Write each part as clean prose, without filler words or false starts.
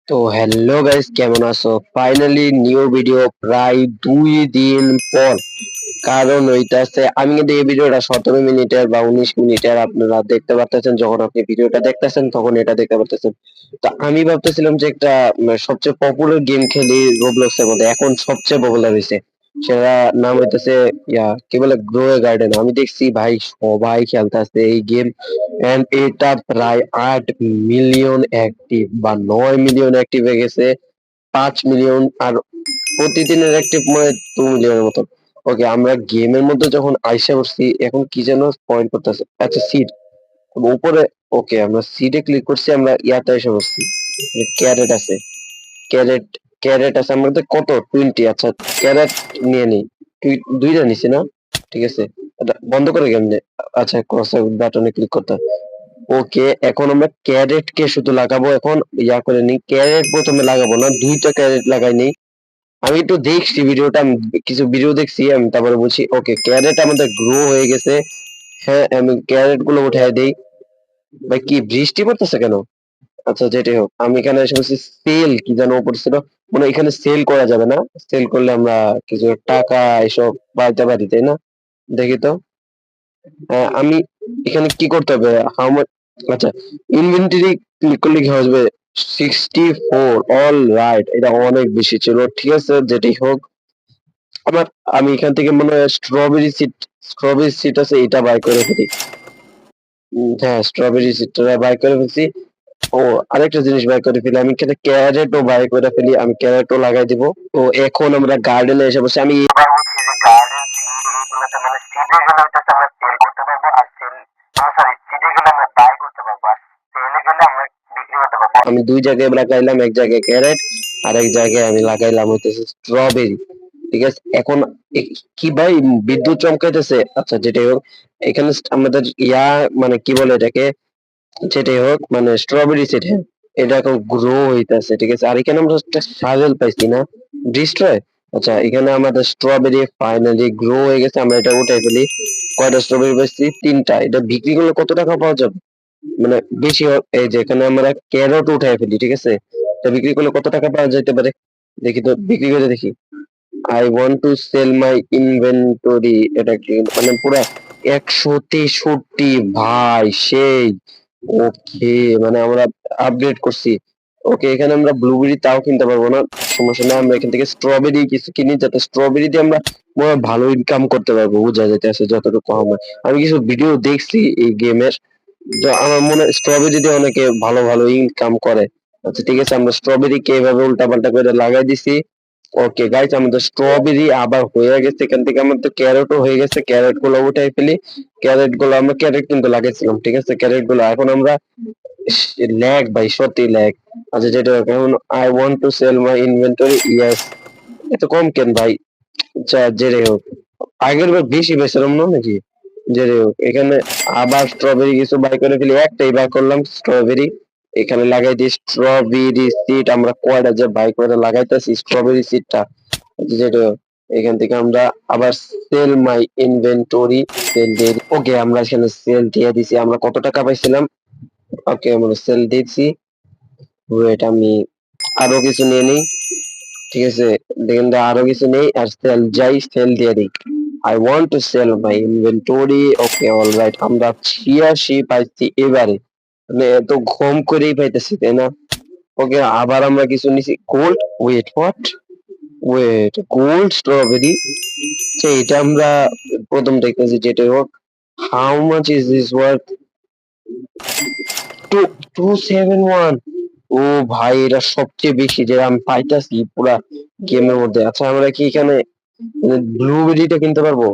তো hello guys, কেমন আছো? ফাইনালি নিউ ভিডিও প্রায় 2 দিন পর। কারণ হইতাছে আমি কিন্তু এই ভিডিওটা 17 মিনিটের বা 19 মিনিটের, আপনারা দেখতে পারতেছেন। যখন আপনি ভিডিওটা দেখতেছেন তখন এটা দেখতে পারতেছেন। তো আমি ভাবতেছিলাম যে একটা সবচেয়ে পপুলার গেম খেলি রোবলক্স এর মধ্যে, এখন সবচেয়ে পপুলার হয়েছে, সেটা নাম হইতেছে কি বলে, গ্রো এ গার্ডেন। আমি দেখছি ভাই সবাই খেলতেছে এই গেম, এন্ড এটা প্রায় 8 মিলিয়ন অ্যাক্টিভ বা 9 মিলিয়ন অ্যাক্টিভ হয়ে গেছে, 5 মিলিয়ন, আর প্রতিদিনের অ্যাক্টিভ মানে 2 মিলিয়নের মতো। ওকে, আমরা গেমের মধ্যে যখন আইসা করছি, এখন কি যেন পয়েন্ট করতেছে, আচ্ছা সিড উপরে। ওকে, আমরা সিডে ক্লিক করছি, আমরা ইয়াতে এসে করছি, ক্যারেট আছে, ক্যারেট ক্যারেট আছে আমাদের কত, 20। আচ্ছা, ক্যারেট নিয়ে নিই, দুইটা নিছি না? ঠিক আছে, এটা বন্ধ করে কেমনে? আচ্ছা, ক্রস বাটনে ক্লিক করতে হবে। ওকে, এখন আমরা ক্যারেট কে শুধু লাগাবো, এখন ইয়া করে নিই, ক্যারেট প্রথমে লাগাবো না, দুইটা ক্যারেট লাগাই নেই। আমি একটু দেখছি ভিডিওটা, আমি কিছু ভিডিও দেখছি, আমি তারপরে বলছি। ওকে, ক্যারেট আমাদের গ্রো হয়ে গেছে। হ্যাঁ, আমি ক্যারেট গুলো উঠাই দেই। ভাই কি বৃষ্টি পড়তেছে কেন? আচ্ছা, যেটাই হোক, আমি এখানে এসে বলছি সেল কি যেন উপর ছিল, মানে এখানে সেল করা যাবে না। সেল করলে আমরা কিছু টাকা এসব পাইতে পারি, তাই না? দেখি তো। আমি এখানে কি করতে হবে, হাউ মাচ? আচ্ছা, ইনভেন্টরি ক্লিক করলে কি হবে? 64, অল রাইট, এটা অনেক বেশি ছিল। ঠিক আছে, যেটাই হোক, আমার আমি এখান থেকে মনে হয় স্ট্রবেরি সিড আছে, এটা বাই করে ফেলি। হ্যাঁ, স্ট্রবেরি সিডটা বাই করে ফেলছি। ও, আরেকটা জিনিস বাই করে ফেলি, আমি এখানে ক্যারেটও বাই করে ফেলি, আমি ক্যারেটও লাগাই দিব। তো এখন আমরা গার্ডেনে এসে বসে, আমি এবার বলছি যে গার্ডেন সিড এইগুলোতে, মানে সিডে গেলে হইতাছে আমরা সেল করতে পারবো, আর সেল, সরি, সিডে গেলে আমরা বাই করতে পারবো, আর সেলে গেলে আমরা বিক্রি করতে পারবো। আমি দুই জায়গায় লাগাইলাম, এক জায়গায় ক্যারেট আর এক জায়গায় আমি লাগাইলাম হইতেছে স্ট্রবেরি। ঠিক আছে, এখন কি ভাই, বিদ্যুৎ চমকাইতেছে। আচ্ছা, যেটাই হোক, এখানে আমাদের মানে কি বলে এটাকে, যেটাই হোক, মানে স্ট্রবেরি সিড, হ্যাঁ, এটা এখন গ্রো হইতাছে। ঠিক আছে, আর এখানে আমরা একটা সাজেল পাইছি না, ডিস্ট্রয়। আচ্ছা, এখানে আমাদের স্ট্রবেরি ফাইনালি গ্রো হয়ে গেছে, আমরা এটা উঠাই ফেলি। কয়টা স্ট্রবেরি পাইছি? 3টা। এটা বিক্রি করলে কত টাকা পাওয়া যাবে, মানে বেশি এই যে এখানে আমরা ক্যারট উঠাই ফেলি, ঠিক আছে, এটা বিক্রি করলে কত টাকা পাওয়া যেতে পারে? দেখি তো, বিক্রি করে দেখি। I want to sell my inventory, এটা কি মানে পুরা 163 ভাই, সেই। ওকে, মানে আমরা আপগ্রেড করছি। ওকে, এখানে আমরা ব্লুবেরি তাও কিনতে পারবো না, সমস্যা নেই, আমরা এখান থেকে স্ট্রবেরি কিছু কিনি, যাতে স্ট্রবেরি দিয়ে আমরা মনে হয় ভালো ইনকাম করতে পারবো, বোঝা যাইতেছে যতটুকু আমার। আমি কিছু ভিডিও দেখছি এই গেমের, আমার মনে হয় স্ট্রবেরি দিয়ে অনেকে ভালো ভালো ইনকাম করে। আচ্ছা, ঠিক আছে, আমরা স্ট্রবেরি কে এভাবে উল্টাপাল্টা করে লাগাই দিছি। ওকে গাইস, আমাদের স্ট্রবেরি আবার হয়ে গেছে, এখান থেকে আমাদের ক্যারটও হয়ে গেছে, ক্যারট গুলো উঠাই ফেলি। ক্যারট গুলো আমরা ক্যারট কিন্তু লাগাইছিলাম, ঠিক আছে, ক্যারট গুলো এখন আমরা, ল্যাগ ভাই, সত্যি ল্যাগ। আচ্ছা, যেটা হোক, এখন I want to sell my inventory, yes. এত কম কেন ভাই? আচ্ছা, যেটাই হোক, আগের বার বেশি বেছিলাম না নাকি? যেটাই হোক, এখানে আবার স্ট্রবেরি কিছু বাই করে ফেলি, একটাই বাই করলাম স্ট্রবেরি, এখানে লাগাই দিই স্ট্রবেরি সিড। আমরা কয়টা যে বাই করে লাগাইতেছি স্ট্রবেরি সিডটা, যেটা এখান থেকে আমরা আবার সেল মাই ইনভেন্টরি, সেল দিয়ে। ওকে, আমরা এখানে সেল দিয়ে দিছি, আমরা কত টাকা পাইছিলাম? ওকে, আমরা সেল দিয়েছি। ওয়েট, আমি আরো কিছু নিয়ে নিই, ঠিক আছে, দেখেন তো, আরো কিছু নেই, আর সেল যাই, সেল দিয়ে দিই। I want to sell my inventory. Okay, alright, আমরা 86 পাইছি এবারে, মানে এত ঘুম করেই পাইতেছি, তাই না? ওকে, আবার আমরা কিছু নিছি gold. Wait, what? Wait, gold strawberry, এটা আমরা প্রথম দেখতেছি, যেটা হোক। How much is this worth? To 271। ও ভাই, এটা সবচেয়ে বেশি যে আমি পাইতাছি পুরা গেমের মধ্যে। আচ্ছা, আমরা কি এখানে ব্লুবেরিটা কিনতে পারবো?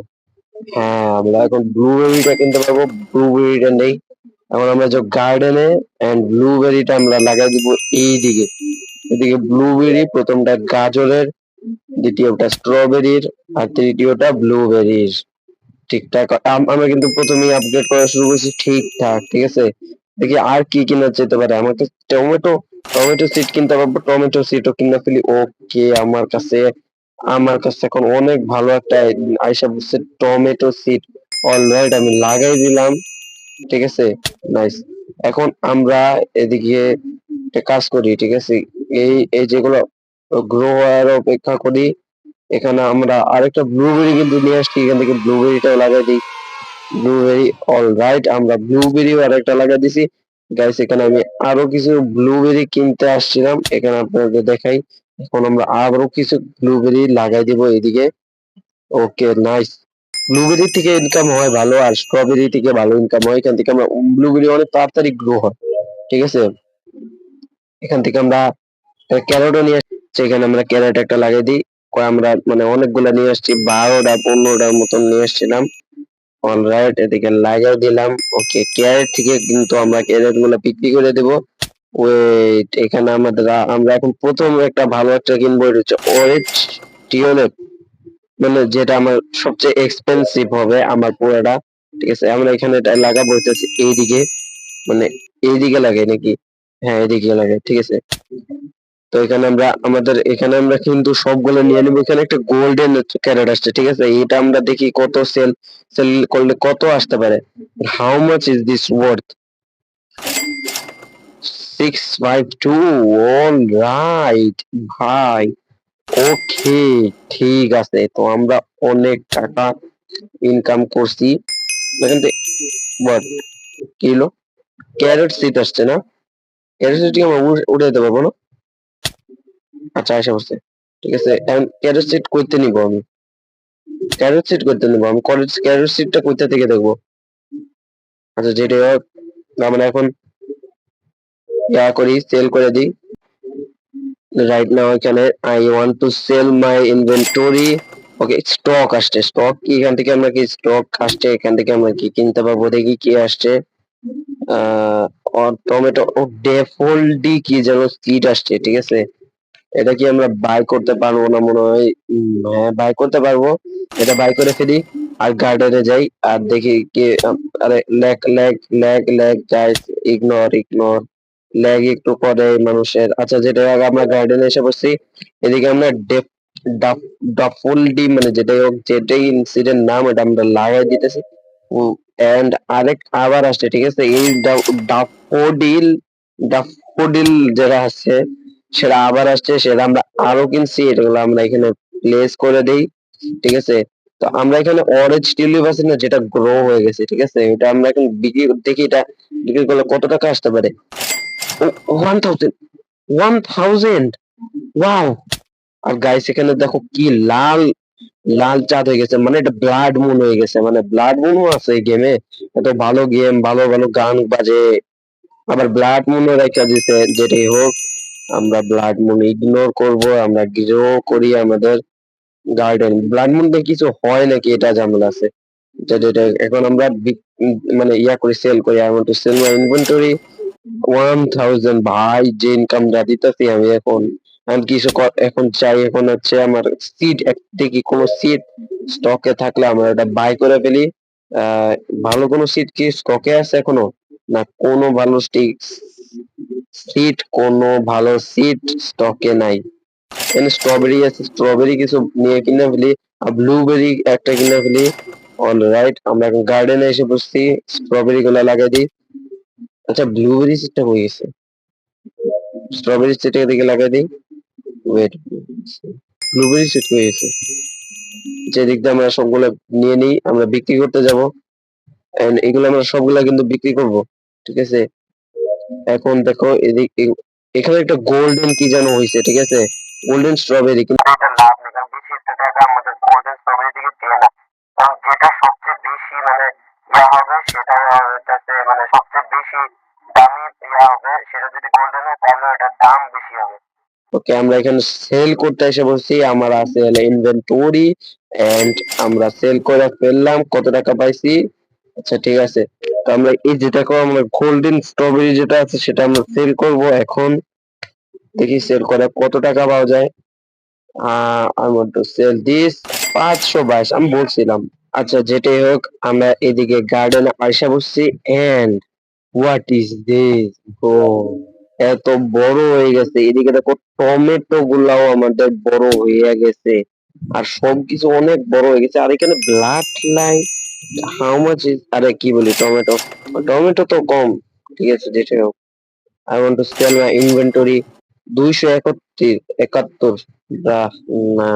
হ্যাঁ, আমরা এখন ব্লুবেরিটা কিনতে পারবো। ব্লুবেরিটা নেই, এখন আমরা যে গার্ডেনে, এন্ড ব্লুবেরিটা আমরা লাগাই দিব এইদিকে। এদিকে ব্লুবেরি, প্রথমটা গাজরের, দ্বিতীয়টা স্ট্রবেরির, আর তৃতীয়টা ব্লুবেরির। ঠিকঠাক, আমরা কিন্তু প্রথমেই আপডেট করা শুরু করছি ঠিকঠাক, ঠিক আছে। দেখি আর কি কিনা যেতে পারে, আমাকে টমেটো, টমেটো সিড কিনতে পারবো, টমেটো সিডও কিনা ফেলি। ওকে, আমার কাছে এখন অনেক ভালো একটা আইসা বসছে, টমেটো সিড। অলরাইট, আমি লাগাই দিলাম, ঠিক আছে, নাইস। এখন আমরা এদিকে একটা কাজ করি, ঠিক আছে, এই এই যেগুলো গ্রো হওয়ার অপেক্ষা করি। এখানে আমরা আরেকটা ব্লুবেরি কিন্তু নিয়ে আসছি, এখান থেকে ব্লুবেরিটাও লাগাই দিই। ব্লুবেরি, অলরাইট, আমরা ব্লুবেরিও আরেকটা লাগাই দিছি। গাইস এখানে আমি আরো কিছু ব্লুবেরি কিনতে আসছিলাম, এখানে আপনাদের দেখাই। এখন আমরা আরো কিছু ব্লুবেরি লাগাই দিব এদিকে। ওকে, নাইস। ব্লুবেরি থেকে ইনকাম হয় ভালো, আর স্ট্রবেরি থেকে ভালো ইনকাম হয়। এখান থেকে আমরা ব্লুবেরি অনেক তাড়াতাড়ি গ্রো হয়, ঠিক আছে। এখান থেকে আমরা ক্যারটও নিয়ে আসছি, এখানে আমরা ক্যারট একটা লাগিয়ে দিই। আমরা মানে অনেকগুলা নিয়ে আসছি, 12টা 15টার মতন নিয়ে আসছিলাম। অলরাইট, এদিকে লাগিয়ে দিলাম। ওকে, ক্যারেট থেকে কিন্তু আমরা ক্যারেট গুলো বিক্রি করে দেবো। ওয়েট, এখানে আমাদের আমরা এখন প্রথম একটা ভালো একটা কিনবো, এটা হচ্ছে অরেঞ্জ টিওলেপ, মানে যেটা আমার সবচেয়ে এক্সপেন্সিভ হবে আমার পুরোটা, ঠিক আছে। আমরা এখানে এটা লাগাবো হইতেছে এইদিকে, মানে এইদিকে লাগাই নাকি, হ্যাঁ এদিকে লাগাই, ঠিক আছে। তো এখানে আমরা আমাদের এখানে আমরা কিন্তু সবগুলো নিয়ে নিবো। এখানে একটা গোল্ডেন ক্যারেট আসছে, ঠিক আছে, এটা আমরা দেখি কত সেল সেল করলে কত আসতে পারে। How much is this worth? 652, all right ভাই। ওকে, ঠিক আছে, তো আমরা অনেক টাকা ইনকাম করছি এখান থেকে। বাট কি হলো, ক্যারেট সিট আসছে না? ক্যারেট সিট আমরা উঠে দিতে পারবো না? আচ্ছা, আসা বসছে, ঠিক আছে। এখন ক্যারেট সিট করতে নিবো আমি, ক্যারেট সিট করতে নিবো আমি, কলেজ ক্যারেট সিটটা কোথা থেকে দেখবো? আচ্ছা, যেটা হোক, আমরা এখন ইয়া করি, সেল করে দিই। রাইট নাও এখানে I want to sell my inventory. Okay, stock আসছে, স্টক কি এখান থেকে আমরা কি স্টক আসছে, এখান থেকে আমরা কি কিনতে পারবো, দেখি কি আসছে। টমেটো ও ডেফোল্ডি কি যেন সিড আসছে, ঠিক আছে। এটা কি আমরা বাই করতে পারবো না মনে হয়? হ্যাঁ, বাই করতে পারবো। এটা বাই করে ফেলি, আর গার্ডেনে যাই আর দেখি কি আরে lag lag lag lag guys, ignore ignore, lag একটু করে মানুষের। আচ্ছা, যেটা আগে আমরা গার্ডেনে এসে বসছি, এদিকে আমরা ডাফোল্ডি মানে যেটাই হোক, যেটাই ইনসিডেন্ট নাম, এটা আমরা লাগাই দিতেছি। এন্ড আবার আসছে, ঠিক আছে। এই ডাফোডিল ডাফোডিল যেটা আছে সেটা আবার আসছে, সেটা আমরা আরো কিনছি, এগুলো আমরা এখানে প্লেস করে দেই, ঠিক আছে। তো আমরা এখানে অরেঞ্জ টিউলিপ আছে না, যেটা গ্রো হয়ে গেছে, ঠিক আছে, এটা আমরা এখন বিক্রি দেখি, এটা বিক্রি করলে কত টাকা আসতে পারে। 1000, 1000, ওয়াও। আর গাইস এখানে দেখো কি লাল লাল চাঁদ হয়ে গেছে, মানে এটা ব্লাড মুন হয়ে গেছে, মানে ব্লাড মুনও আছে এই গেমে। এত ভালো গেম, ভালো ভালো গান বাজে, আবার ব্লাড মুনও রেখা দিছে। যেটাই হোক, আমরা ব্লাড মুন ইগনোর করব, আমরা গ্রো করি আমাদের গার্ডেন। ব্লাড মুন দিয়ে কিছু হয় নাকি, এটা ঝামেলা আছে। যেটা এখন আমরা মানে ইয়া করে সেল করি। I want to sell my inventory 1000। ভাই যে ইনকামটা দিতেছি আমি এখন, আমি কিছু এখন চাই, এখন হচ্ছে আমার সিট, দেখি কোনো সিট স্টকে থাকলে আমরা এটা বাই করে ফেলি। আহ ভালো কোনো সিট কি স্টকে আছে এখনো? না, কোনো ভালো কোনো ভালো সিট স্টকে নাই। এখানে স্ট্রবেরি আছে, স্ট্রবেরি কিছু নিয়ে কিনে ফেলি, আর ব্লুবেরি একটা কিনে ফেলি। অলরাইট, আমরা এখন গার্ডেনে এসে বসছি, স্ট্রবেরি গুলা লাগাই দিই। আচ্ছা, ব্লুবেরি সিটটা হয়ে গেছে, স্ট্রবেরি সিটটা এদিকে লাগাই দিই। ওয়েট, ব্লুবেরি সিট হয়ে গেছে। যে দিক দিয়ে আমরা সবগুলো নিয়ে নিই, আমরা বিক্রি করতে যাব। এন্ড এগুলো আমরা সবগুলা কিন্তু বিক্রি করব, ঠিক আছে। এখন দেখো এদিক এখানে একটা গোল্ডেন কি যেন হয়েছে, ঠিক আছে, গোল্ডেন স্ট্রবেরি, কিন্তু এটা লাভ নেই, কারণ বেশি একটা টাকা আমাদের গোল্ডেন স্ট্রবেরি থেকে দেয় না। কারণ যেটা সবচেয়ে বেশি মানে ইয়া হবে, সেটা হচ্ছে মানে সবচেয়ে বেশি দামি ইয়া হবে, সেটা যদি গোল্ডেন হয় তাহলে এটার দাম বেশি হবে। ওকে, আমরা এখানে সেল করতে এসে বলছি, আমার আছে হলো ইনভেন্টরি, এন্ড আমরা সেল করে ফেললাম। কত টাকা পাইছি? আচ্ছা, ঠিক আছে, তো আমরা এই যেটাকে আমরা গোল্ডেন স্ট্রবেরি যেটা আছে সেটা আমরা সেল করব এখন। দেখি সেল করে কত টাকা পাওয়া যায়। I want to sell this 522, আমি বলছিলাম। আচ্ছা, যেটাই হোক, আমরা এদিকে গার্ডেনে আইসা বসছি। And what is this bro, এত বড় হয়ে গেছে। এদিকে দেখো টমেটো গুলাও আমাদের বড় হয়ে গেছে, আর সবকিছু অনেক বড় হয়ে গেছে। আর এখানে blood line, how much is, আরে কি বলি, টমেটো টমেটো তো কম, ঠিক আছে, যেটাই হোক। I want to sell my inventory 271 না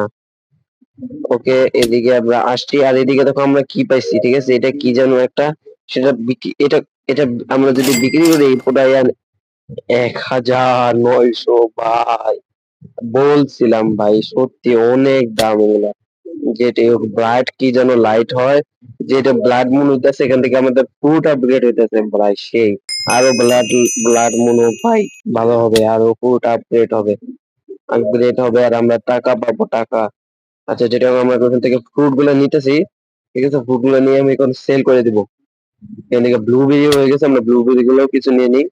ওকে এদিকে আমরা আসছি আর এদিকে দেখো আমরা কি পাইছি ঠিক আছে এটা কি যেন একটা সেটা বিক্রি এটা এটা আমরা যদি বিক্রি করি পুরাই 1900 ভাই বলছিলাম ভাই সত্যি অনেক দাম এগুলা যেটা ব্লাড কি যেন লাইট হয় যেটা ব্লাড মুন হইতেছে এখান থেকে আমাদের ফ্রুট আপগ্রেড হইতেছে ভাই সেই আরো ব্লাড ব্লাড মুন ভাই ভালো হবে আরো ফ্রুট আপগ্রেড হবে আর আমরা টাকা পাবো টাকা আচ্ছা যেটা আমরা ওখান থেকে ফ্রুট গুলো নিতেছি ঠিক আছে ফ্রুট গুলো নিয়ে আমি এখন সেল করে দিব এখান থেকে ব্লুবেরি হয়ে গেছে আমরা ব্লুবেরি গুলোও কিছু নিয়ে নিই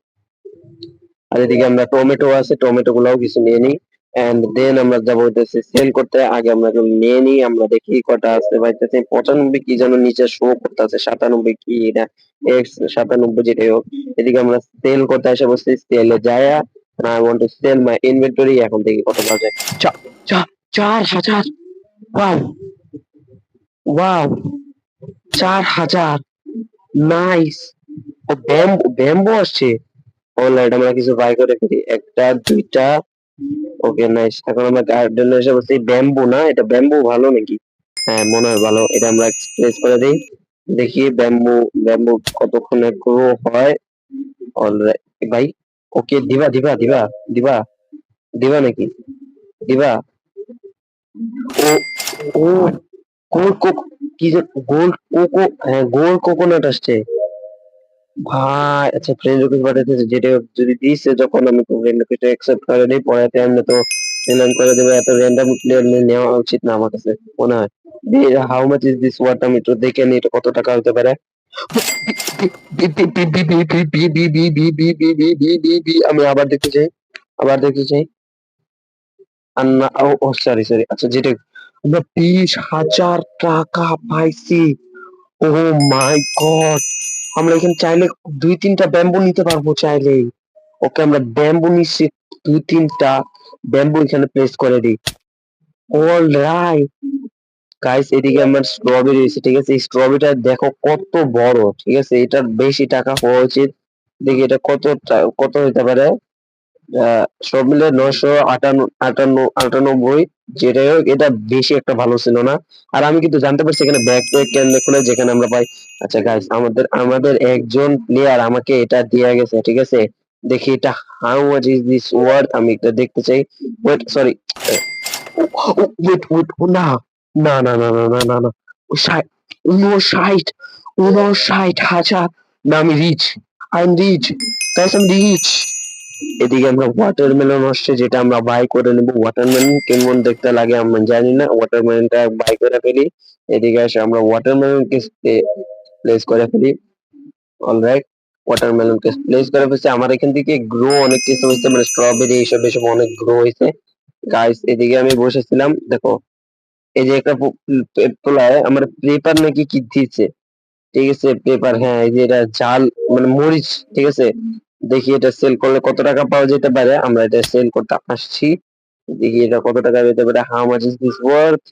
আর এদিকে আমরা টমেটো আছে টমেটো গুলাও কিছু নিয়ে নিই এন্ড দেন আমরা যাবো হইতেছে সেল করতে আগে আমরা এগুলো নিয়ে নিই আমরা দেখি কটা আছে পাইতেছে 95 কি যেন নিচে শো করতেছে 97 কি এটা এক্স 97 যেটাই হোক এদিকে আমরা সেল করতে এসে বসছি সেলে যায় I want to sell my inventory এখন দেখি কত বাজে 4000 ওয়াও ওয়াও 4000 নাইস ও ব্যাম্বু ব্যাম্বু আসছে অলরাইট আমরা কিছু বাই করে ফেলি একটা দুইটা ওকে নাইস এখন আমরা গার্ডেনে এসে বলছি ব্যাম্বু না এটা ব্যাম্বু ভালো নাকি হ্যাঁ মনে হয় ভালো এটা আমরা প্লেস করে দিই দেখি ব্যাম্বু ব্যাম্বু কতক্ষণে গ্রো হয় অলরাইট ভাই ওকে দিবা দিবা দিবা দিবা দিবা নাকি দিবা ও ও গোল কি যে গোল কোকো হ্যাঁ গোল কোকোনাট আসছে ভাই আচ্ছা ফ্রেন্ড রিকোয়েস্ট পাঠাইতেছে যেটা যদি দিছে যখন আমি তো ফ্রেন্ড রিকোয়েস্ট অ্যাকসেপ্ট করে দিই পরে আমি তো এলান করে দেবো এত র্যান্ডম প্লেয়ার নেওয়া উচিত না আমার কাছে মনে হয় how much is this watt আমি তো দেখে নিই এটা কত টাকা হতে পারে আমি আবার দেখতে চাই আর না ও সরি সরি আচ্ছা যেটা আমরা 20,000 টাকা পাইছি ও মাই গড আমরা এখানে চাইলে 2-3টা ব্যাম্বু নিতে পারবো চাইলেই ওকে আমরা ব্যাম্বু নিচ্ছি 2-3টা ব্যাম্বু এখানে প্লেস করে দিই অল রাইট গাইস এদিকে আমার স্ট্রবেরি রয়েছে ঠিক আছে এই স্ট্রবেরিটা দেখো কত বড় ঠিক আছে এটার বেশি টাকা হওয়া উচিত দেখি এটা কত হইতে পারে সব মিলে 998 যেটাই হোক এটা বেশি একটা ভালো ছিল না আর আমি কিন্তু জানতে পারছি এখানে ব্যাক ট্যাগ কেন খুলে যেখানে আমরা পাই আচ্ছা গাইস আমাদের একজন প্লেয়ার আমাকে এটা দিয়ে গেছে ঠিক আছে দেখি এটা how much is this worth আমি এটা দেখতে চাই ওয়েট সরি ওয়েট না না না না না না না না ও 59,000 না আমি rich I am rich guys I am rich এদিকে আমরা ওয়াটারমেলন আসছে যেটা আমরা বাই করে নেব ওয়াটারমেলন কেমন দেখতে লাগে আমরা জানি না ওয়াটারমেলনটা বাই করে ফেলি এদিকে এসে আমরা ওয়াটারমেলনকে প্লেস করে ফেলি অলরাইট ওয়াটারমেলনকে প্লেস করে ফেলছি আমার এখান থেকে গ্রো অনেক কিছু হয়েছে মানে স্ট্রবেরি এইসব এসব অনেক গ্রো হয়েছে গাইস এদিকে আমি বসেছিলাম দেখো এই যে একটা তোলায় আমার পেপার নাকি কি দিচ্ছে ঠিক আছে পেপার হ্যাঁ এই যে এটা জাল মানে মরিচ ঠিক আছে দেখি এটা সেল করলে কত টাকা পাওয়া যেতে পারে আমরা এটা সেল করতে আসছি দেখি এটা কত টাকা যেতে পারে how much is this worth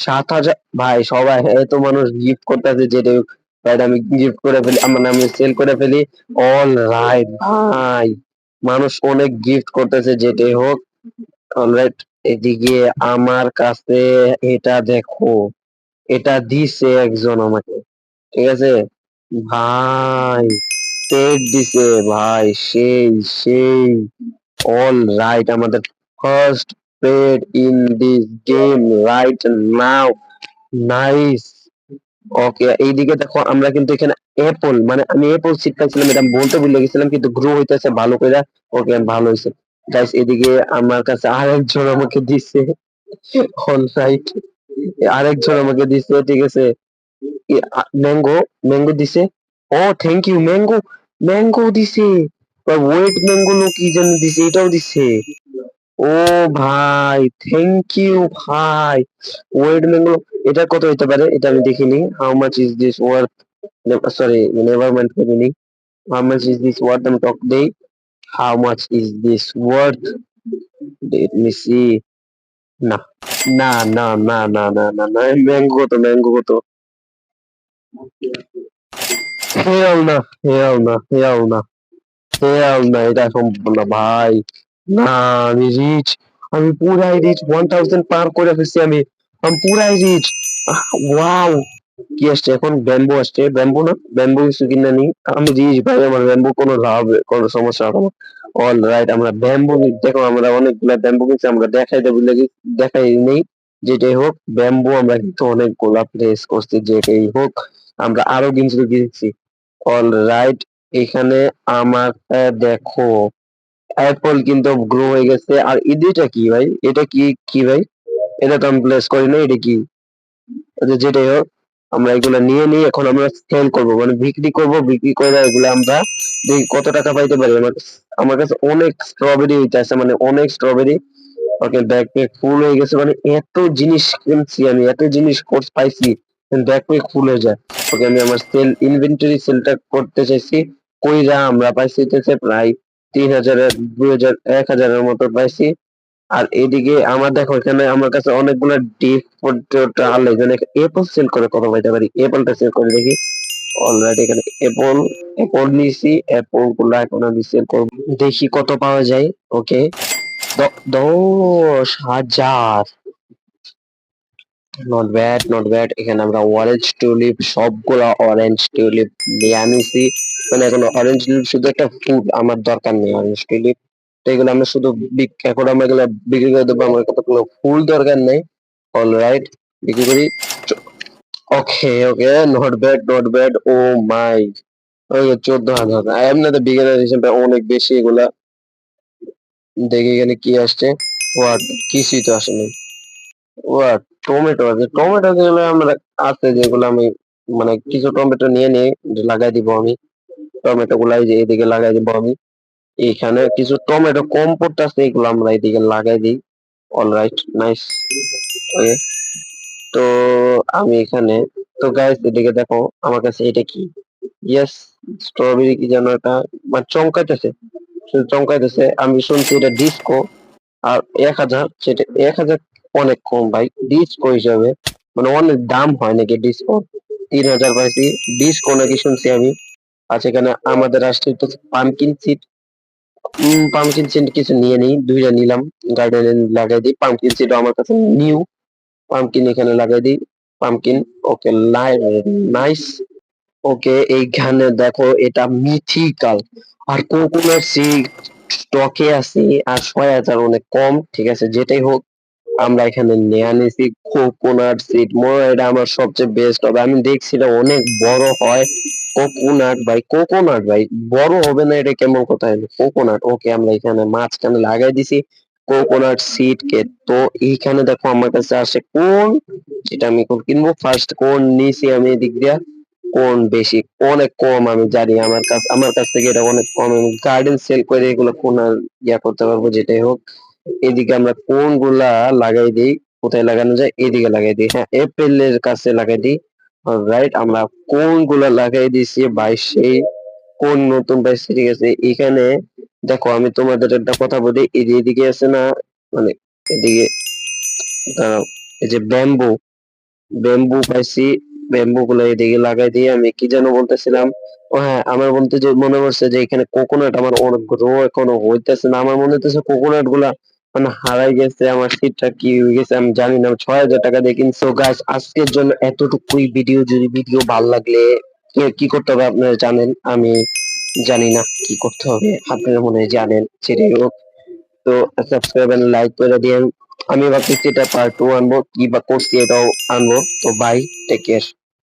7,000 ভাই সবাই এত মানুষ গিফট করতেছে যেটা রাইট আমি গিফট করে ফেলি আমার আমি সেল করে ফেলি অল রাইট ভাই মানুষ অনেক গিফট করতেছে যেটাই হোক অলরাইট এদিকে আমার কাছে এটা দেখো এটা দিছে একজন আমাকে ঠিক আছে ভাই পেড দিছে ভাই সেই সেই অল রাইট আমাদের first paid in this game right now nice okay এইদিকে দেখো আমরা কিন্তু এখানে অ্যাপল মানে আমি অ্যাপল সিড পাইছিলাম এটা আমি বলতে ভুলে গেছিলাম কিন্তু গ্রো হইতেছে ভালো করে ওকে ভালো হয়েছে গাইস এদিকে আমার কাছে আরেকজন আমাকে দিচ্ছে অলরাইট আরেকজন আমাকে দিচ্ছে ঠিক আছে ম্যাঙ্গো ম্যাঙ্গো দিছে ও থ্যাংক ইউ ম্যাঙ্গো ম্যাঙ্গো দিছে ওয়েট ম্যাঙ্গো কি যেন দিছে এটাও দিছে ও ভাই থ্যাংক ইউ ভাই ওয়েট ম্যাঙ্গো এটা কত হতে পারে এটা আমি দেখিনি how much is this worth sorry never mind করিনি how much is this worth আমি টক দেই how much is this worth let me see না না না না না না না না ম্যাঙ্গো কত হেয়াল না হেয়াল না হেয়াল না না, এটা সম্ভব না ভাই। না, আমি রিচ, আমি পুরাই রিচ, 1000 পার করে ফেলছি আমি। আমি পুরাই রিচ। ওয়াও, কি আসছে এখন? ব্যাম্বু আসছে, ব্যাম্বু না, ব্যাম্বু কিছু কিনে নি। আমি রিচ ভাই, আমার ব্যাম্বু কোনো লাভ, কোনো সমস্যা হবে না। অল রাইট, আমরা ব্যাম্বু, দেখো আমরা অনেকগুলা ব্যাম্বু কিনছি, আমরা দেখাই দেবো লেগে, দেখাই নেই। যেটাই হোক, ব্যাম্বু আমরা কিন্তু অনেকগুলা প্লেস করছি, যেটাই হোক। আমরা আরো কিনছি। অল রাইট, এখানে আমার দেখো অ্যাপল কিন্তু গ্রো হয়ে গেছে। আর এটা কি ভাই? এটা কি, কি ভাই? এটা তো আমি প্লেস করি না, এটা কি? আচ্ছা, যেটাই হোক, আমরা এগুলা নিয়ে নিই, এখন আমরা সেল করব, মানে বিক্রি করব। বিক্রি করে এগুলো আমরা দেখি কত টাকা পাইতে পারি। আমার কাছে অনেক স্ট্রবেরি হইতে আছে, মানে অনেক স্ট্রবেরি। ওকে, ব্যাকপ্যাক ফুল হয়ে গেছে, মানে এত জিনিস কিনছি আমি, এত জিনিস কোর্স পাইছি, ব্যাকপ্যাক ফুল হয়ে যায়। ওকে, আমি আমার সেল ইনভেন্টরি সেলটা করতে চাইছি। কইরা আমরা পাইছি হইতেছে প্রায় 3000, 2000, 1000-এর মতো পাইছি। আর এদিকে আমার দেখো, এখানে আমার কাছে অনেকগুলো ডিপ টোটাল, এখানে অ্যাপল সেল করে কত পাইতে পারি, অ্যাপলটা সেল করে দেখি। অলরেডি এখানে অ্যাপল, অ্যাপল নিছি, অ্যাপল গুলা এখন আমি সেল করবো, দেখি কত পাওয়া যায়। ওকে, 10,000, নট ব্যাড, নট ব্যাড। এখানে আমরা অরেঞ্জ টিউলিপ, সবগুলা অরেঞ্জ টিউলিপ নিয়ে আনিছি। মানে এখন অরেঞ্জ টিউলিপ শুধু একটা ফুল, আমার দরকার নেই অরেঞ্জ টিউলিপ। তো এগুলো আমরা শুধু এখন আমরা এগুলো বিক্রি করে দেবো, আমার কতগুলো ফুল দরকার নেই। অল রাইট, বিক্রি করি। ওকে ওকে, নট ব্যাড, নট ব্যাড। ও মাই, ওই 14,000। এমনিতে বিগিনার হিসেবে অনেক বেশি এগুলা। দেখি এখানে কি আসছে। হোয়াট, কিছুই তো আসেনি। হোয়াট, টমেটো আছে, টমেটো যেগুলো আমরা আছে, যেগুলো আমি মানে কিছু টমেটো নিয়ে নিয়ে লাগাই দিব আমি। টমেটো গুলাই যে এদিকে লাগাই দিব আমি। এখানে কিছু টমেটো কম পড়তেছে, এগুলো আমরা এদিকে লাগাই দিই। Alright, nice. ওকে, তো আমি এখানে, তো গাইস এদিকে দেখো, আমার কাছে এটা কি? ইয়েস, স্ট্রবেরি কি যেন এটা, মানে চমকাইতেছে, শুধু চমকাইতেছে। আমি শুনছি এটা ডিস্কো। আর 1000, সেটা 1000 অনেক কম ভাই ডিস্কো হিসাবে, মানে অনেক দাম হয় নাকি ডিস্কো? 3000 পাইছি ডিস্কো নাকি শুনছি আমি। আচ্ছা, এখানে আমাদের আসছে তো পামকিন সিড। পামকিন সিড কিছু নিয়ে নিই, দুইটা নিলাম, গার্ডেনে লাগাই দিই। পামকিন সিড আমার কাছে নিউ, পামকিন এখানে লাগাই দিই। পামকিন, ওকে, নাইস। ওকে, এইখানে দেখো এটা মিথিক্যাল, আর কোকোনাট সিড স্টকে আছে, আর 6000 অনেক কম। ঠিক আছে, যেটাই হোক, আমরা এখানে নিয়ে আনিছি কোকোনাট সিড। মনে হয় এটা আমার সবচেয়ে বেস্ট হবে, আমি দেখছি এটা অনেক বড় হয়। কোকোনাট ভাই, কোকোনাট ভাই, বড় হবে না এটা কেমন কথা হলো? কোকোনাট, ওকে, আমরা এখানে মাঝখানে লাগাই দিছি কোকোনাট সিড কে। তো এইখানে দেখো আমার কাছে আসে কোন, যেটা আমি কোন কিনবো, ফার্স্ট কোন নিছি আমি এদিক দিয়া। কোন বেশি, অনেক কম, আমি জানি আমার কাছ থেকে এটা অনেক কম। আমি গার্ডেন সেল করে এগুলো কোন আর ইয়া করতে পারবো, যেটাই হোক। এদিকে আমরা কোন গুলা লাগাই দিই, কোথায় লাগানো যায়, এদিকে লাগাই দিই, হ্যাঁ, এপ্রিলের কাছে লাগাই দিই। রাইট, আমরা কোন গুলা লাগাই দিছি ভাই, সেই কোন নতুন পাইছি। ঠিক আছে, এখানে দেখো, আমি তোমাদের একটা কথা বলি, এদিকে আছে না, মানে এদিকে, দাঁড়াও, এই যে ব্যাম্বু, ব্যাম্বু পাইছি, ব্যাম্বু গুলো এদিকে লাগাই দিয়ে, আমি কি যেন বলতেছিলাম। ও হ্যাঁ, আমার বলতে যে মনে পড়ছে যে এখানে কোকোনাট আমার অনেক গ্রো এখনো হইতেছে না। আমার মনে হইতেছে কোকোনাট গুলা মানে হারাই গেছে, আমার সিটটা কি হয়ে গেছে আমি জানি না। 6000 টাকা দিয়ে কিনছি। তো গাইস, আজকের জন্য এতটুকুই ভিডিও। যদি ভিডিও ভালো লাগলে কি করতে হবে আপনারা জানেন, আমি জানি না কি করতে হবে, আপনারা মনে হয় জানেন, সেটাই হোক। তো সাবস্ক্রাইব এন্ড লাইক করে দিন। আমি ভাবতেছি এটা পার্ট 2 আনবো, কি বা করছি এটাও আনবো। তো বাই, টেক কেয়ার।